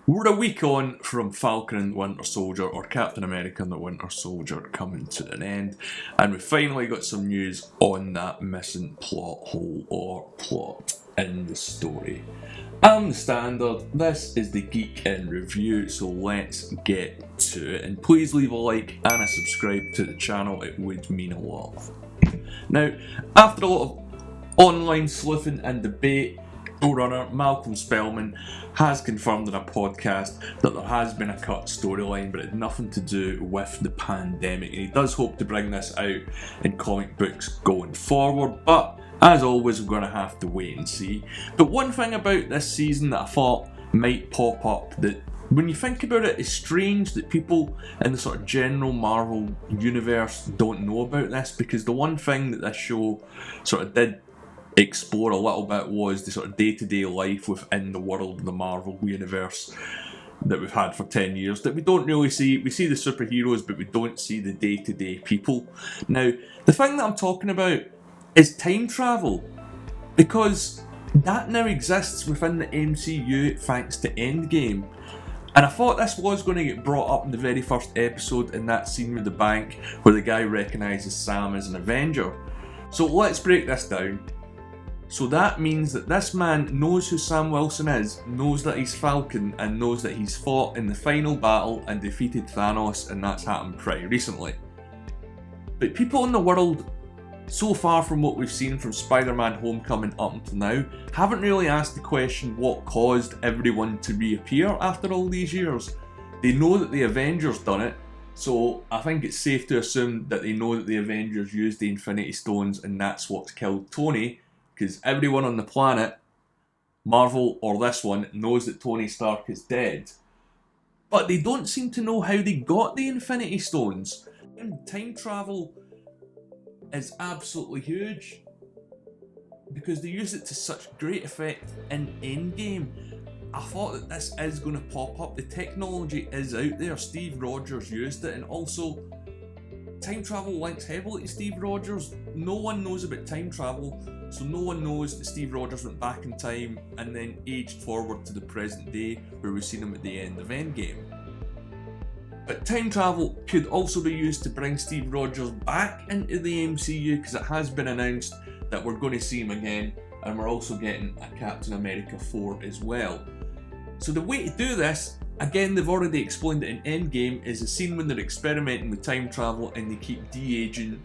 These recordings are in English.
We're a week on from Falcon and the Winter Soldier, or Captain America and the Winter Soldier, coming to an end, and we've finally got some news on that missing plot hole or plot in the story. I'm the Standard, this is the Geek in Review, so let's get to it, and please leave a like and a subscribe to the channel, it would mean a lot. Now, after a lot of online sleuthing and debate, showrunner Malcolm Spellman has confirmed in a podcast that there has been a cut storyline, but it had nothing to do with the pandemic, and he does hope to bring this out in comic books going forward, but as always we're going to have to wait and see. But one thing about this season that I thought might pop up, that when you think about it, is strange that people in the sort of general Marvel universe don't know about this, because the one thing that this show sort of did explore a little bit was the sort of day-to-day life within the world of the Marvel universe that we've had for 10 years that we don't really see. We see the superheroes, but we don't see the day-to-day people. Now, the thing that I'm talking about is time travel, because that now exists within the MCU thanks to Endgame. And I thought this was going to get brought up in the very first episode, in that scene with the bank where the guy recognises Sam as an Avenger. So let's break this down. So that means that this man knows who Sam Wilson is, knows that he's Falcon, and knows that he's fought in the final battle and defeated Thanos, and that's happened pretty recently. But people in the world, so far from what we've seen from Spider-Man Homecoming up until now, haven't really asked the question what caused everyone to reappear after all these years. They know that the Avengers done it, so I think it's safe to assume that they know that the Avengers used the Infinity Stones and that's what's killed Tony, because everyone on the planet, Marvel or this one, knows that Tony Stark is dead. But they don't seem to know how they got the Infinity Stones. And time travel is absolutely huge, because they use it to such great effect in Endgame. I thought that this is going to pop up. The technology is out there. Steve Rogers used it, and also time travel links heavily to Steve Rogers. No one knows about time travel, so no one knows that Steve Rogers went back in time and then aged forward to the present day, where we've seen him at the end of Endgame. But time travel could also be used to bring Steve Rogers back into the MCU, because it has been announced that we're going to see him again, and we're also getting a Captain America 4 as well. So the way to do this, again they've already explained it in Endgame, is a scene when they're experimenting with time travel and they keep de-aging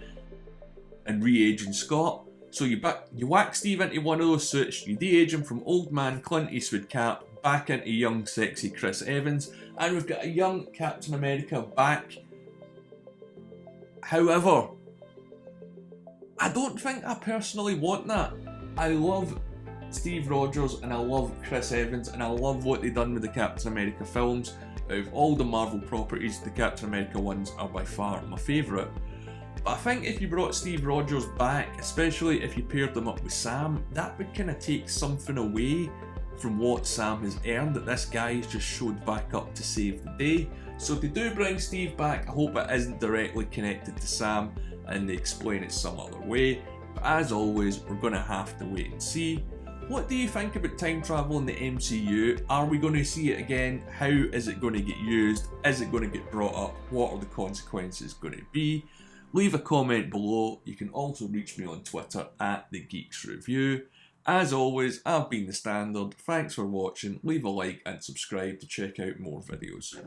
and re-aging Scott. So you whack Steve into one of those suits, you de-age him from old man Clint Eastwood Cap back into young sexy Chris Evans, and we've got a young Captain America back. However, I don't think I personally want that. I love Steve Rogers and I love Chris Evans and I love what they've done with the Captain America films. Out of all the Marvel properties, the Captain America ones are by far my favourite. But I think if you brought Steve Rogers back, especially if you paired them up with Sam, that would kind of take something away from what Sam has earned, that this guy has just showed back up to save the day. So if they do bring Steve back, I hope it isn't directly connected to Sam and they explain it some other way. But as always, we're going to have to wait and see. What do you think about time travel in the MCU? Are we going to see it again? How is it going to get used? Is it going to get brought up? What are the consequences going to be? Leave a comment below. You can also reach me on Twitter at The Geeks Review. As always, I've been the Standard. Thanks for watching. Leave a like and subscribe to check out more videos.